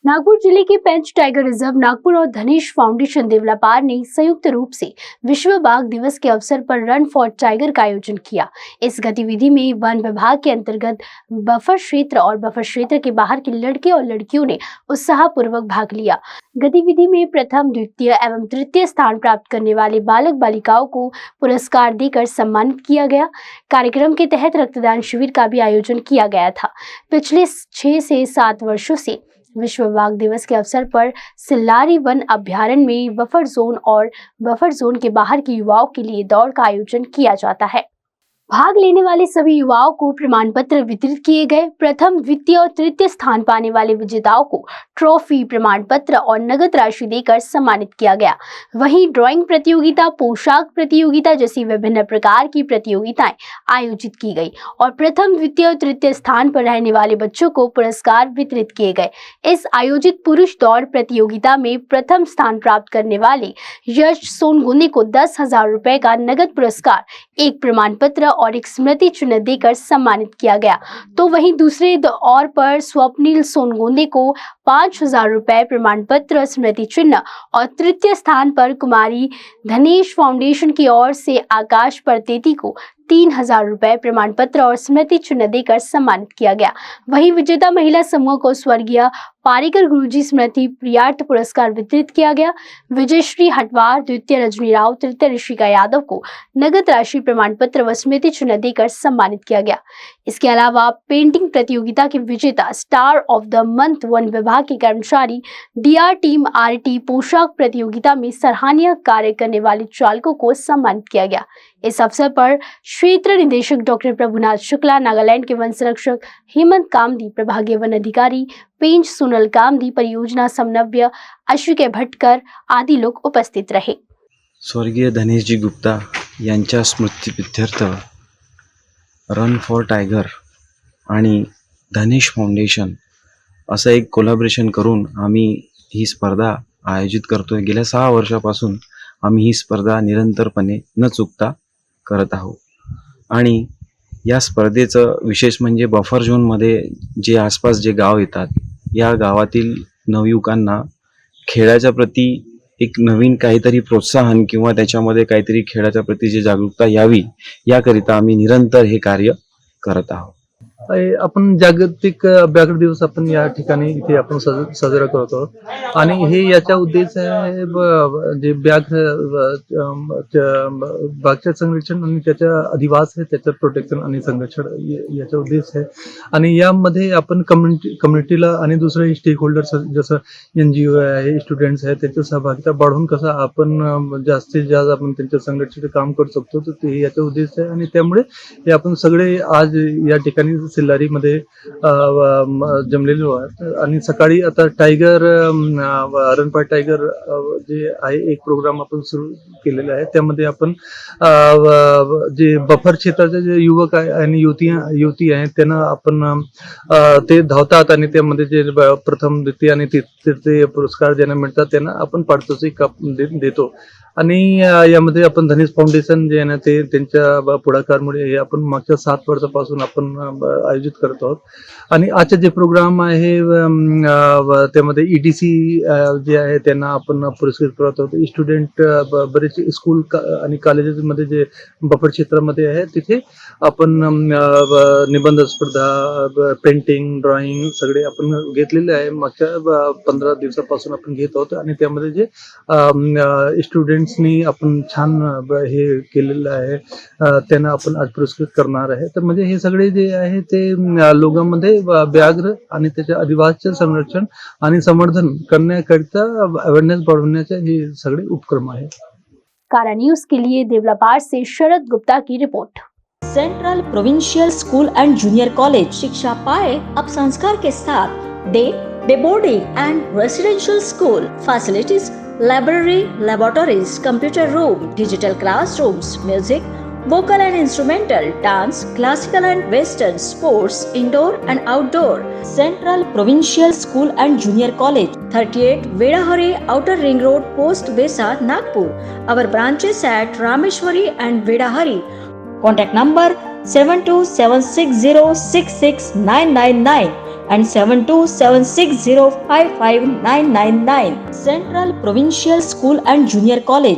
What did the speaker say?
नागपुर जिले के पेंच tiger reserve Nagpur और धनेश फाउंडेशन देवलापार ने संयुक्त रूप से विश्व बाघ दिवस के अवसर पर रन फॉर टाइगर का आयोजन किया। इस गतिविधि में वन विभाग के अंतर्गत बफर क्षेत्र और बफर क्षेत्र के बाहर के लड़के और लड़कियों ने उत्साहपूर्वक भाग लिया। गतिविधि में प्रथम, द्वितीय एवं तृतीय स्थान प्राप्त करने वाले बालक बालिकाओं को पुरस्कार देकर सम्मानित किया गया। कार्यक्रम के तहत रक्तदान शिविर का भी आयोजन किया गया था। पिछले 6 से 7 वर्षों से विश्व बाघ दिवस के अवसर पर सिल्लारी वन अभ्यारण्य में बफर जोन और बफर जोन के बाहर के युवाओं के लिए दौड़ का आयोजन किया जाता है। भाग लेने वाले सभी युवाओं को प्रमाण पत्र वितरित किए गए। प्रथम, द्वितीय और तृतीय स्थान पाने वाले विजेताओं को ट्रॉफी, प्रमाण पत्र और नगद राशि देकर सम्मानित किया गया। वहीं ड्राइंग प्रतियोगिता, पोशाक प्रतियोगिता जैसी विभिन्न प्रकार की प्रतियोगिताएं आयोजित की गई और प्रथम, द्वितीय और तृतीय स्थान पर रहने वाले बच्चों को पुरस्कार वितरित किए गए। इस आयोजित पुरुष दौड़ प्रतियोगिता में प्रथम स्थान प्राप्त करने वाले यश सोनगुने को 10,000 रुपए का नगद पुरस्कार, एक प्रमाण पत्र और एक स्मृति चिन्ह देकर सम्मानित किया गया। तो वहीं दूसरे ओर पर स्वप्निल सोनगोंदे को 5,000 रुपए, प्रमाण पत्र, स्मृति चिन्ह और तृतीय स्थान पर कुमारी धनेश फाउंडेशन की ओर से आकाश परतेती को 3,000 रुपए, प्रमाण पत्र और स्मृति चिन्ह देकर सम्मानित किया गया। वहीं विजेता महिला समूह को स्वर्गीय पारीकर गुरुजी स्मृति प्रियार्थ पुरस्कार वितरित किया गया। विजयश्री हटवार, द्वितीय रजनी राव, तृतीय ऋषिका यादव को नगद राशि, प्रमाण पत्र व स्मृति चिन्ह देकर सम्मानित किया गया। इसके अलावा पेंटिंग प्रतियोगिता के विजेता, star of the month one विभाग के कर्मचारी, डीआर टीम आरटी, पोशाक प्रतियोगिता में सराहनीय कार्य करने वाले चालकों को सम्मानित किया गया। इस अवसर पर क्षेत्र निदेशक डॉक्टर प्रभुनाथ शुक्ला, नागालैंड के वन संरक्षक हेमंत कामदी, प्रभागीय वन अधिकारी पेंच सोनल कामदी, परियोजना समन्वय अश्विके भटकर आदि लोग उपस्थित रहे। स्वर्गीय धनेशजी गुप्ता यांच्या स्मृतिप्रित्यर्थ रन फॉर टायगर आणि धनेश फाउंडेशन असं एक कोलॅबोरेशन करून आम्ही ही स्पर्धा आयोजित करतोय। गेल्या 6 वर्षापासून आम्ही ही स्पर्धा निरंतरपणे न चुकता करत आहोत आणि या स्पर्धेचं विशेष म्हणजे बफर झोनमध्ये जे आसपास जे गाव येतात, या गावातील नवयुवकांना खेळाच्या प्रती एक नवीन काहीतरी प्रोत्साहन किंवा त्याच्यामध्ये काहीतरी खेळाच्या प्रती जी जागरूकता यावी, याकरिता आम्ही निरंतर हे कार्य करत आहोत। आपण जागतिक व्याघ्र दिवस आपण या ठिकाणी इथे आपण साजरा करतो आणि हे याचा उद्देश आहे जे बाघच्या संरक्षण आणि त्याच्या अधिवास आहे त्याचं प्रोटेक्शन आणि संरक्षण याचा उद्देश आहे। आणि यामध्ये आपण कम्युनिटीला आणि दुसरे स्टेक होल्डर्स जसं NGO आहे, स्टुडंट्स आहे, त्याची सहभागिता वाढवून कसं आपण जास्तीत जास्त आपण त्यांच्या संरक्षणाचे काम करू शकतो, तर ते याचा उद्देश आहे। आणि त्यामुळे हे आपण सगळे आज या ठिकाणी सिल्लारी मध्ये जमलेलो आहोत आणि सकाळी आता टायगर रन फॉर टायगर जे आहे एक प्रोग्राम आपण सुरू केलेला आहे। त्यामध्ये आपण जे बफर क्षेत्राचे जे युवक आहे आणि युवती आहेत त्यांना आपण ते धावतात आणि त्यामध्ये जे प्रथम, द्वितीय आणि तृतीय पुरस्कार ज्यांना मिळतात त्यांना आपण पारितोषिक देतो। आणि यामध्ये आपण धनेश फाउंडेशन जे आहे ना ते त्यांच्या पुढाकारामुळे हे आपण मागच्या 7 वर्षापासून आपण आयोजित करत आहोत। आणि आजचे जे प्रोग्राम आहे त्यामध्ये EDC जे आहे त्यांना आपण पुरस्कृत करत आहोत। स्टुडंट बरेच स्कूल आणि कॉलेजेसमध्ये जे बफर क्षेत्रामध्ये आहे तिथे आपण निबंध स्पर्धा, पेंटिंग, ड्रॉइंग सगळे आपण घेतलेले आहे। मागच्या 15 दिवसापासून आपण घेत आहोत आणि त्यामध्ये जे स्टुडंट्सनी आपण छान हे केलेलं आहे त्यांना आपण आज पुरस्कृत करणार आहे। तर म्हणजे हे सगळे जे आहे ते लोकांमध्ये व्याघ्र आणि त्याच्या अधिवासाचे संरक्षण आणि संवर्धन करण्याकरिता अवेअरनेस बढ़ावण्याचे हे सगळे उपक्रम आहे। कारा न्यूज के लिए देवलापार से शरद गुप्ता की report. Central provincial school and junior college शिक्षा पाए अब संस्कार के साथ day boarding and residential school facilities, library, laboratories, computer room, digital classrooms, music, vocal and instrumental, dance, classical and western, sports, indoor and outdoor. Central Provincial School and Junior College, 38 Vedahari, Outer Ring Road, Post Besa, Nagpur. Our branches at Rameshwari and Vedahari. Contact number 7276066999. and 7276055999. Central Provincial School and Junior College.